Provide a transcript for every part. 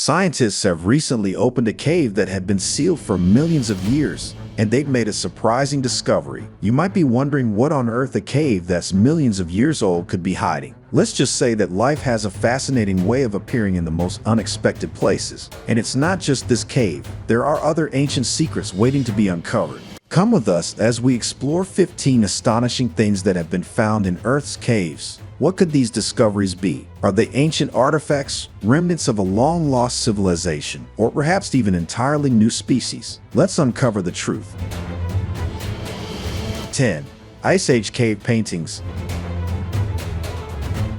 Scientists have recently opened a cave that had been sealed for millions of years, and they've made a surprising discovery. You might be wondering what on earth a cave that's millions of years old could be hiding. Let's just say that life has a fascinating way of appearing in the most unexpected places. And it's not just this cave. There are other ancient secrets waiting to be uncovered. Come with us as we explore 15 astonishing things that have been found in Earth's caves. What could these discoveries be? Are they ancient artifacts, remnants of a long-lost civilization, or perhaps even entirely new species? Let's uncover the truth. 10. Ice Age Cave Paintings.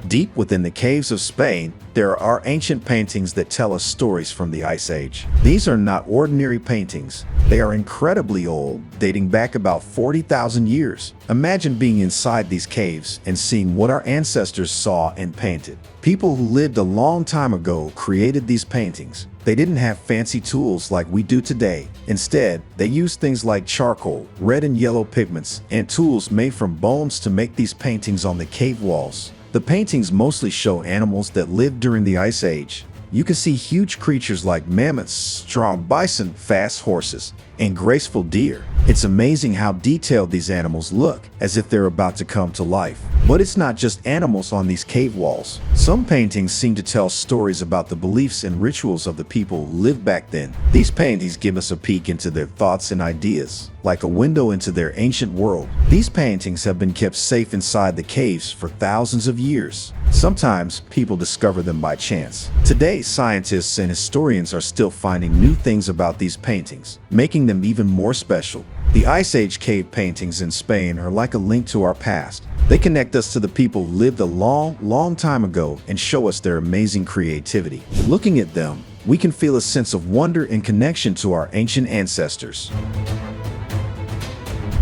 Deep within the caves of Spain, there are ancient paintings that tell us stories from the Ice Age. These are not ordinary paintings. They are incredibly old, dating back about 40,000 years. Imagine being inside these caves and seeing what our ancestors saw and painted. People who lived a long time ago created these paintings. They didn't have fancy tools like we do today. Instead, they used things like charcoal, red and yellow pigments, and tools made from bones to make these paintings on the cave walls. The paintings mostly show animals that lived during the Ice Age. You can see huge creatures like mammoths, strong bison, fast horses, and graceful deer. It's amazing how detailed these animals look, as if they're about to come to life. But it's not just animals on these cave walls. Some paintings seem to tell stories about the beliefs and rituals of the people who lived back then. These paintings give us a peek into their thoughts and ideas, like a window into their ancient world. These paintings have been kept safe inside the caves for thousands of years. Sometimes people discover them by chance. Today, scientists and historians are still finding new things about these paintings, making them even more special. The Ice Age cave paintings in Spain are like a link to our past. They connect us to the people who lived a long time ago and show us their amazing creativity. Looking at them, we can feel a sense of wonder and connection to our ancient ancestors.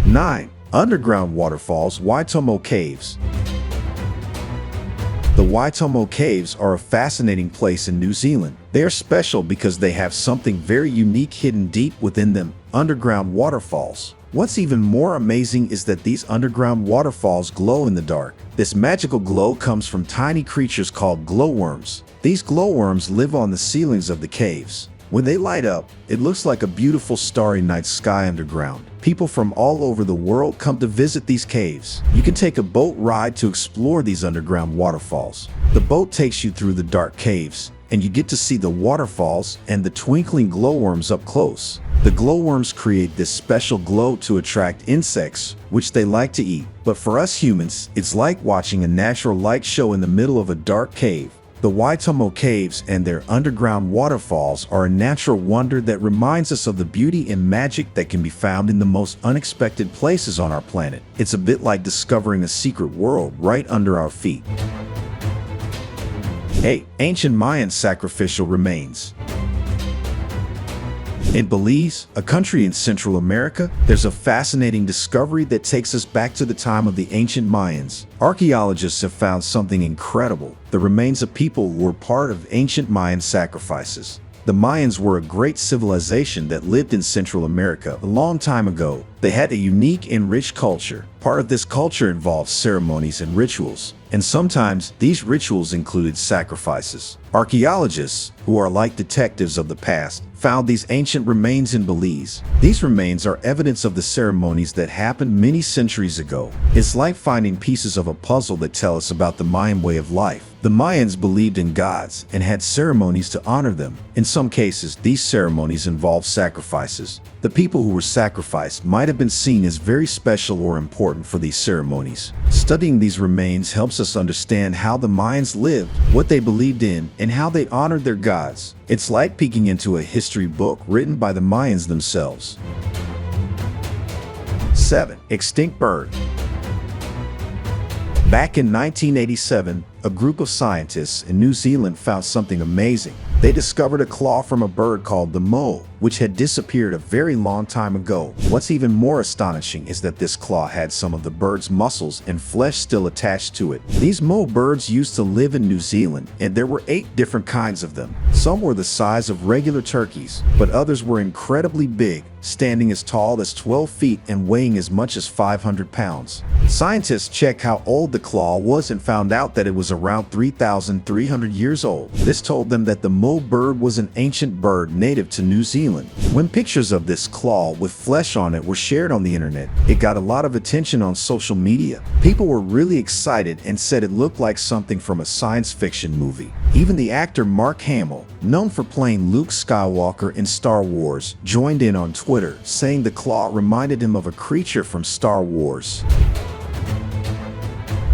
9. Underground Waterfalls, Waitomo Caves. The Waitomo Caves are a fascinating place in New Zealand. They are special because they have something very unique hidden deep within them: underground waterfalls. What's even more amazing is that these underground waterfalls glow in the dark. This magical glow comes from tiny creatures called glowworms. These glowworms live on the ceilings of the caves. When they light up, it looks like a beautiful starry night sky underground. People from all over the world come to visit these caves. You can take a boat ride to explore these underground waterfalls. The boat takes you through the dark caves, and you get to see the waterfalls and the twinkling glowworms up close. The glowworms create this special glow to attract insects, which they like to eat. But for us humans, it's like watching a natural light show in the middle of a dark cave. The Waitomo Caves and their underground waterfalls are a natural wonder that reminds us of the beauty and magic that can be found in the most unexpected places on our planet. It's a bit like discovering a secret world right under our feet. 8. Ancient Mayan sacrificial remains. In Belize, a country in Central America, there's a fascinating discovery that takes us back to the time of the ancient Mayans. Archaeologists have found something incredible: the remains of people who were part of ancient Mayan sacrifices. The Mayans were a great civilization that lived in Central America a long time ago. They had a unique and rich culture. Part of this culture involved ceremonies and rituals, and sometimes these rituals included sacrifices. Archaeologists, who are like detectives of the past, found these ancient remains in Belize. These remains are evidence of the ceremonies that happened many centuries ago. It's like finding pieces of a puzzle that tell us about the Mayan way of life. The Mayans believed in gods and had ceremonies to honor them. In some cases, these ceremonies involved sacrifices. The people who were sacrificed might have been seen as very special or important for these ceremonies. Studying these remains helps us understand how the Mayans lived, what they believed in, and how they honored their gods. It's like peeking into a history book written by the Mayans themselves. 7. Extinct bird. Back in 1987, a group of scientists in New Zealand found something amazing. They discovered a claw from a bird called the mole. which had disappeared a very long time ago. What's even more astonishing is that this claw had some of the bird's muscles and flesh still attached to it. These mole birds used to live in New Zealand, and there were 8 different kinds of them. Some were the size of regular turkeys, but others were incredibly big, standing as tall as 12 feet and weighing as much as 500 pounds. Scientists checked how old the claw was and found out that it was around 3,300 years old. This told them that the mole bird was an ancient bird native to New Zealand. When pictures of this claw with flesh on it were shared on the internet, it got a lot of attention on social media. People were really excited and said it looked like something from a science fiction movie. Even the actor Mark Hamill, known for playing Luke Skywalker in Star Wars, joined in on Twitter, saying the claw reminded him of a creature from Star Wars.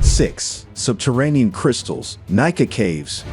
6. Subterranean Crystals, Nika Caves.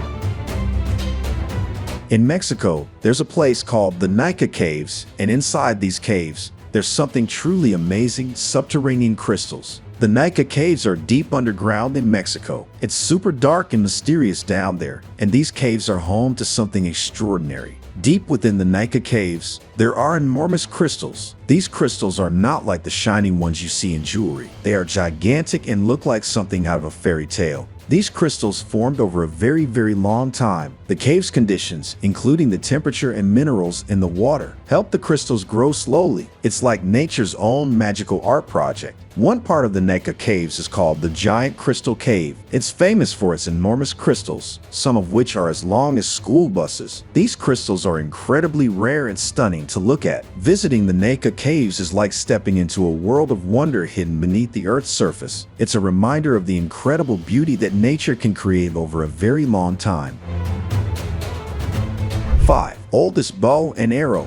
In Mexico, there's a place called the Nika Caves, and inside these caves, there's something truly amazing: subterranean crystals. The Nika Caves are deep underground in Mexico. It's super dark and mysterious down there, and these caves are home to something extraordinary. Deep within the Nika Caves, there are enormous crystals. These crystals are not like the shiny ones you see in jewelry. They are gigantic and look like something out of a fairy tale. These crystals formed over a very, very long time. The cave's conditions, including the temperature and minerals in the water, help the crystals grow slowly. It's like nature's own magical art project. One part of the Nika Caves is called the Giant Crystal Cave. It's famous for its enormous crystals, some of which are as long as school buses. These crystals are incredibly rare and stunning to look at. Visiting the Nika Caves is like stepping into a world of wonder hidden beneath the Earth's surface. It's a reminder of the incredible beauty that nature can create over a very long time. 5. Oldest bow and arrow.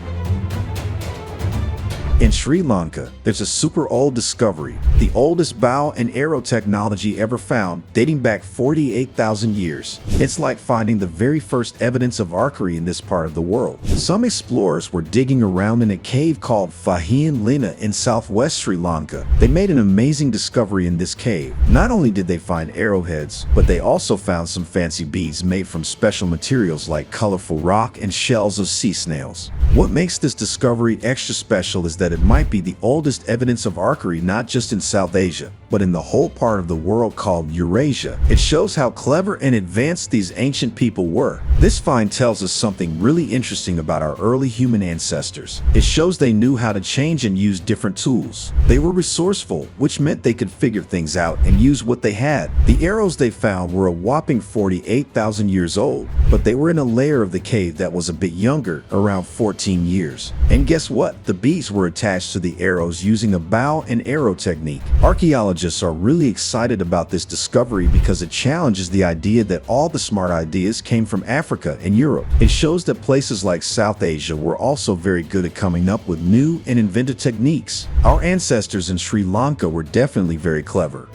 In Sri Lanka, there's a super old discovery, the oldest bow and arrow technology ever found, dating back 48,000 years. It's like finding the very first evidence of archery in this part of the world. Some explorers were digging around in a cave called Fahian Lina in southwest Sri Lanka. They made an amazing discovery in this cave. Not only did they find arrowheads, but they also found some fancy beads made from special materials like colorful rock and shells of sea snails. What makes this discovery extra special is that it might be the oldest evidence of archery not just in South Asia, but in the whole part of the world called Eurasia. It shows how clever and advanced these ancient people were. This find tells us something really interesting about our early human ancestors. It shows they knew how to change and use different tools. They were resourceful, which meant they could figure things out and use what they had. The arrows they found were a whopping 48,000 years old, but they were in a layer of the cave that was a bit younger, around 14 years. And guess what? The beads were attached to the arrows using a bow and arrow technique. Archaeologists are really excited about this discovery because it challenges the idea that all the smart ideas came from Africa and Europe. It shows that places like South Asia were also very good at coming up with new and inventive techniques. Our ancestors in Sri Lanka were definitely very clever.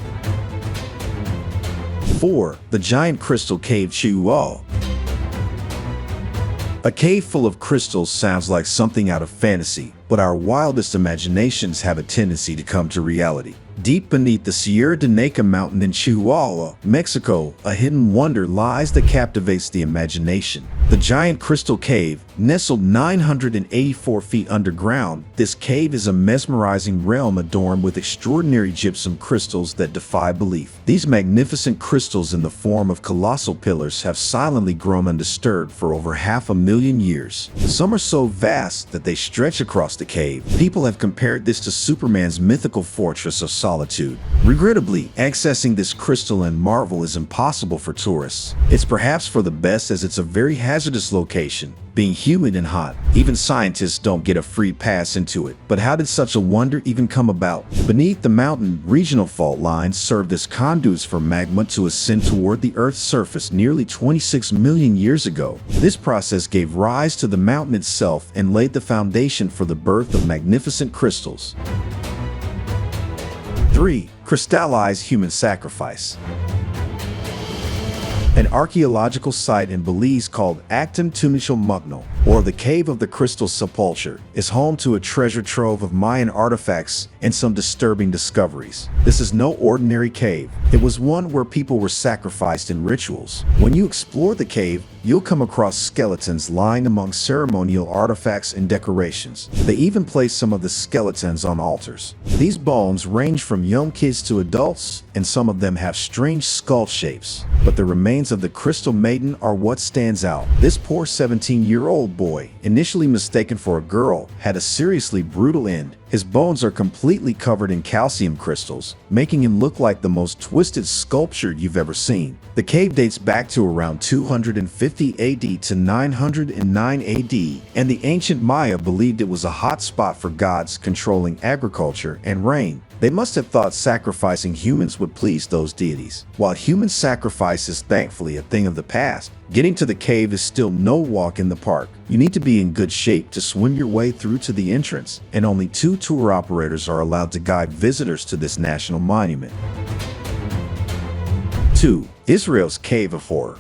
4. The Giant Crystal Cave Chihuahua. A cave full of crystals sounds like something out of fantasy, but our wildest imaginations have a tendency to come to reality. Deep beneath the Sierra de Naka mountain in Chihuahua, Mexico, a hidden wonder lies that captivates the imagination. The Giant Crystal Cave, nestled 984 feet underground, this cave is a mesmerizing realm adorned with extraordinary gypsum crystals that defy belief. These magnificent crystals in the form of colossal pillars have silently grown undisturbed for over 500,000 years. Some are so vast that they stretch across the cave. People have compared this to Superman's mythical fortress of solitude. Regrettably, accessing this crystalline marvel is impossible for tourists. It's perhaps for the best, as it's a very hazardous location, being humid and hot. Even scientists don't get a free pass into it. But how did such a wonder even come about? Beneath the mountain, regional fault lines served as conduits for magma to ascend toward the Earth's surface nearly 26 million years ago. This process gave rise to the mountain itself and laid the foundation for the birth of magnificent crystals. 3. Crystallized human sacrifice. An archaeological site in Belize called Actum Tunishal Mukno, or the Cave of the Crystal Sepulchre, is home to a treasure trove of Mayan artifacts and some disturbing discoveries. This is no ordinary cave. It was one where people were sacrificed in rituals. When you explore the cave, you'll come across skeletons lying among ceremonial artifacts and decorations. They even place some of the skeletons on altars. These bones range from young kids to adults, and some of them have strange skull shapes. But the remains of the Crystal Maiden are what stands out. This poor 17-year-old boy, initially mistaken for a girl, had a seriously brutal end. His bones are completely covered in calcium crystals, making him look like the most twisted sculpture you've ever seen. The cave dates back to around 250 AD to 909 AD, and the ancient Maya believed it was a hot spot for gods controlling agriculture and rain. They must have thought sacrificing humans would please those deities. While human sacrifice is thankfully a thing of the past, getting to the cave is still no walk in the park. You need to be in good shape to swim your way through to the entrance, and only 2 tour operators are allowed to guide visitors to this national monument. 2. Israel's Cave of Horror.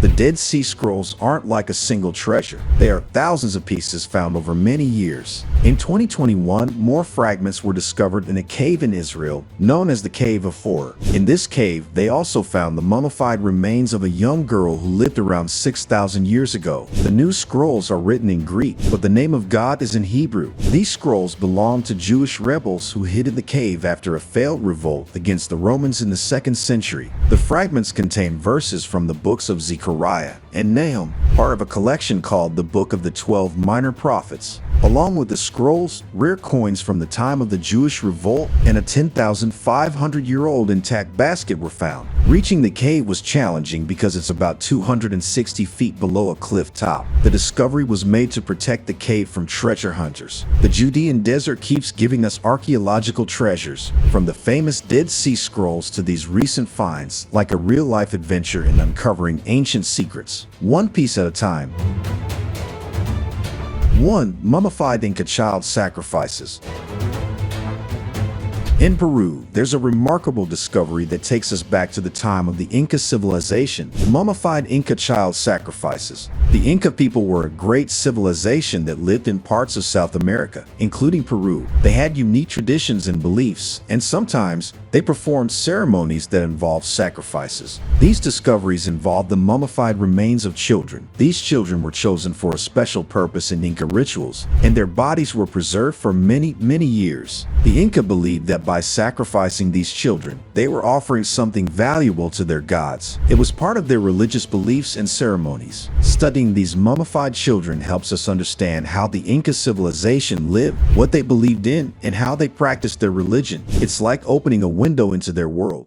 The Dead Sea Scrolls aren't like a single treasure. They are thousands of pieces found over many years. In 2021, more fragments were discovered in a cave in Israel, known as the Cave of Horror. In this cave, they also found the mummified remains of a young girl who lived around 6,000 years ago. The new scrolls are written in Greek, but the name of God is in Hebrew. These scrolls belong to Jewish rebels who hid in the cave after a failed revolt against the Romans in the 2nd century. The fragments contain verses from the books of Zechariah and Nahum, part of a collection called the Book of the 12 Minor Prophets. Along with the scrolls, rare coins from the time of the Jewish revolt and a 10,500-year-old intact basket were found. Reaching the cave was challenging because it's about 260 feet below a cliff top. The discovery was made to protect the cave from treasure hunters. The Judean desert keeps giving us archaeological treasures, from the famous Dead Sea Scrolls to these recent finds, like a real-life adventure in uncovering ancient secrets, one piece at a time. 1. Mummified Inca child sacrifices. In Peru, there's a remarkable discovery that takes us back to the time of the Inca civilization: mummified Inca child sacrifices. The Inca people were a great civilization that lived in parts of South America, including Peru. They had unique traditions and beliefs, and sometimes they performed ceremonies that involved sacrifices. These discoveries involved the mummified remains of children. These children were chosen for a special purpose in Inca rituals, and their bodies were preserved for many, many years. The Inca believed that by sacrificing these children, they were offering something valuable to their gods. It was part of their religious beliefs and ceremonies. Studying these mummified children helps us understand how the Inca civilization lived, what they believed in, and how they practiced their religion. It's like opening a window into their world.